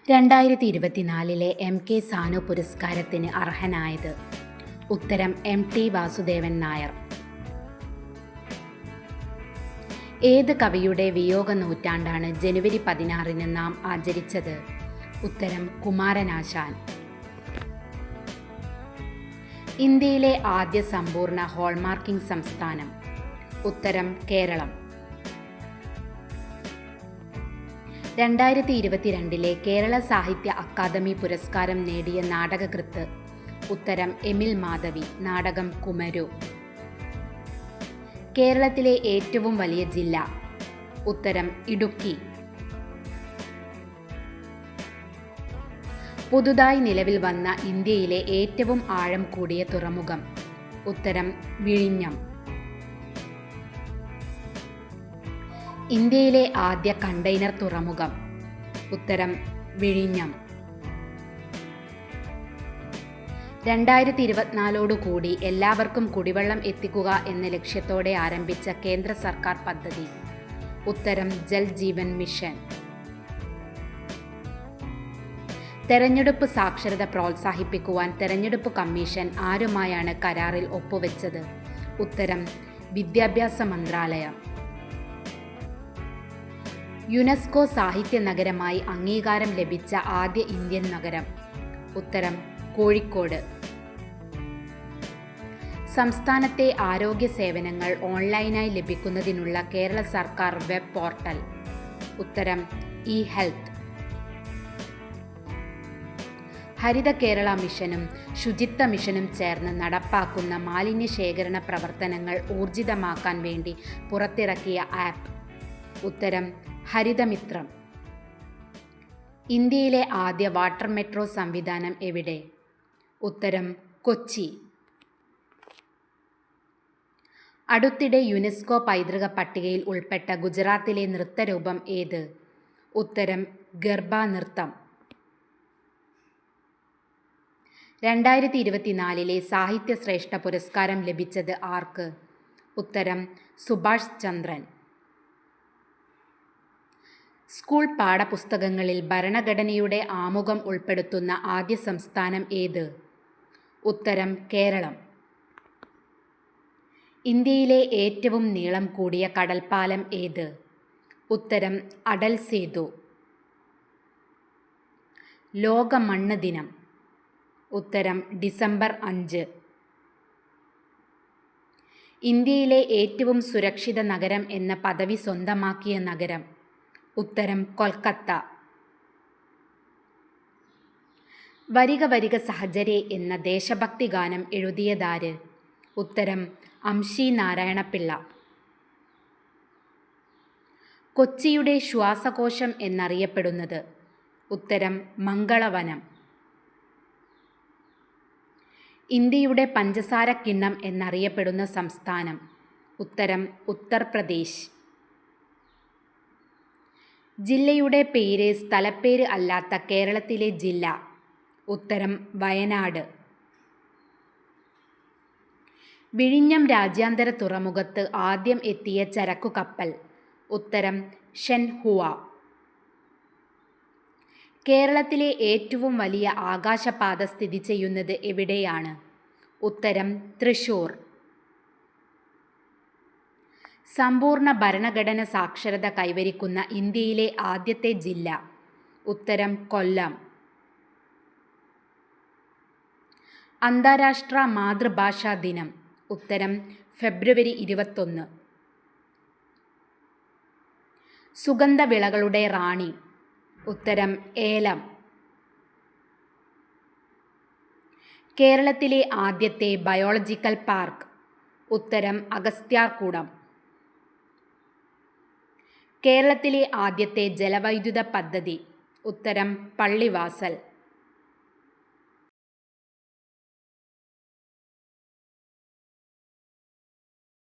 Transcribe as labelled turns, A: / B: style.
A: 2024 MK Sanu പുരസ്കാരത്തിന് അർഹനായത്? ഉത്തരം MT Vasudevan Nair. ഏത് കവിയുടെ വിയോഗ നൂറ്റാണ്ടാണ് ജനുവരി 16 നാം ആചരിച്ചത്? ഉത്തരം കുമാരനാശാൻ. ഇന്ത്യയിലെ ആദ്യ സമ്പൂർണ്ണ ഹോൾമാർക്കിംഗ് സംസ്ഥാനം? ഉത്തരം കേരളം. 2022 കേരള സാഹിത്യ അക്കാദമി പുരസ്കാരം നേടിയ നാടകകൃത്ത്? ഉത്തരം എമിൽ മാധവി. നാടകം കുമരു. കേരളത്തിലെ ഏറ്റവും വലിയ ജില്ല? ഉത്തരം ഇടുക്കി. പുതുതായി നിലവിൽ വന്ന ഇന്ത്യയിലെ ഏറ്റവും ആഴം കൂടിയ തുറമുഖം? ഉത്തരം വിഴിഞ്ഞം. ഇന്ത്യയിലെ ആദ്യ കണ്ടെയ്നർ തുറമുഖം? ഉത്തരം വിഴിഞ്ഞം. 2024 എല്ലാവർക്കും കുടിവെള്ളം എത്തിക്കുക എന്ന ലക്ഷ്യത്തോടെ ആരംഭിച്ച കേന്ദ്ര സർക്കാർ പദ്ധതി? ഉത്തരം ജൽ ജീവൻ മിഷൻ. തെരഞ്ഞെടുപ്പ് സാക്ഷരത പ്രോത്സാഹിപ്പിക്കുവാൻ തെരഞ്ഞെടുപ്പ് കമ്മീഷൻ ആരുമായാണ് കരാറിൽ ഒപ്പുവെച്ചത്? ഉത്തരം വിദ്യാഭ്യാസ മന്ത്രാലയം. യുനെസ്കോ സാഹിത്യ നഗരമായി അംഗീകാരം ലഭിച്ച ആദ്യ ഇന്ത്യൻ നഗരം? ഉത്തരം കോഴിക്കോട്. സംസ്ഥാനത്തെ ആരോഗ്യ സേവനങ്ങൾ ഓൺലൈനായി ലഭിക്കുന്നതിനുള്ള കേരള സർക്കാർ വെബ് പോർട്ടൽ? ഉത്തരം ഇ ഹെൽത്ത്. ഹരിത കേരള മിഷനും ശുചിത്വ മിഷനും ചേർന്ന് നടപ്പാക്കുന്ന മാലിന്യ ശേഖരണ പ്രവർത്തനങ്ങൾ ഊർജിതമാക്കാൻ വേണ്ടി പുറത്തിറക്കിയ ആപ്പ്? ഉത്തരം ഹരിതമിത്രം. ഇന്ത്യയിലെ ആദ്യ വാട്ടർ മെട്രോ സംവിധാനം എവിടെ? ഉത്തരം കൊച്ചി. അടുത്തിടെ യുനെസ്കോ പൈതൃക പട്ടികയിൽ ഉൾപ്പെട്ട ഗുജറാത്തിലെ നൃത്തരൂപം ഏത്? ഉത്തരം ഗർഭ നൃത്തം. 2024 സാഹിത്യ ശ്രേഷ്ഠ പുരസ്കാരം ലഭിച്ചത് ആർക്ക്? ഉത്തരം സുഭാഷ് ചന്ദ്രൻ. സ്കൂൾ പാഠപുസ്തകങ്ങളിൽ ഭരണഘടനയുടെ ആമുഖം ഉൾപ്പെടുത്തുന്ന ആദ്യ സംസ്ഥാനം ഏത്? ഉത്തരം കേരളം. ഇന്ത്യയിലെ ഏറ്റവും നീളം കൂടിയ കടൽപ്പാലം ഏത്? ഉത്തരം അടൽ സേതു. ലോക മണ്ണ് ദിനം? ഉത്തരം ഡിസംബർ 5. ഇന്ത്യയിലെ ഏറ്റവും സുരക്ഷിത നഗരം എന്ന പദവി സ്വന്തമാക്കിയ നഗരം? ഉത്തരം കൊൽക്കത്ത. വരിക വരിക സഹചരേ എന്ന ദേശഭക്തി ഗാനം എഴുതിയതാര്? ഉത്തരം അംശി നാരായണപിള്ള. കൊച്ചിയുടെ ശ്വാസകോശം എന്നറിയപ്പെടുന്നത്? ഉത്തരം മംഗളവനം. ഇന്ത്യയുടെ പഞ്ചസാര കിണ്ണം എന്നറിയപ്പെടുന്ന സംസ്ഥാനം? ഉത്തരം ഉത്തർപ്രദേശ്. ജില്ലയുടെ പേര് സ്ഥലപ്പേര് അല്ലാത്ത കേരളത്തിലെ ജില്ല? ഉത്തരം വയനാട്. വിഴിഞ്ഞം രാജ്യാന്തര തുറമുഖത്ത് ആദ്യം എത്തിയ ചരക്കു കപ്പൽ? ഉത്തരം ഷെൻഹുവ. കേരളത്തിലെ ഏറ്റവും വലിയ ആകാശപാത സ്ഥിതി ചെയ്യുന്നത് എവിടെയാണ്? ഉത്തരം തൃശൂർ. സമ്പൂർണ്ണ ഭരണഘടന സാക്ഷരത കൈവരിക്കുന്ന ഇന്ത്യയിലെ ആദ്യത്തെ ജില്ല? ഉത്തരം കൊല്ലം. അന്താരാഷ്ട്ര മാതൃഭാഷാ ദിനം? ഉത്തരം ഫെബ്രുവരി 21. സുഗന്ധവിളകളുടെ റാണി? ഉത്തരം ഏലം. കേരളത്തിലെ ആദ്യത്തെ ബയോളജിക്കൽ പാർക്ക്? ഉത്തരം അഗസ്ത്യാർകൂടം. കേരളത്തിലെ ആദ്യത്തെ ജലവൈദ്യുത പദ്ധതി? ഉത്തരം പള്ളിവാസൽ.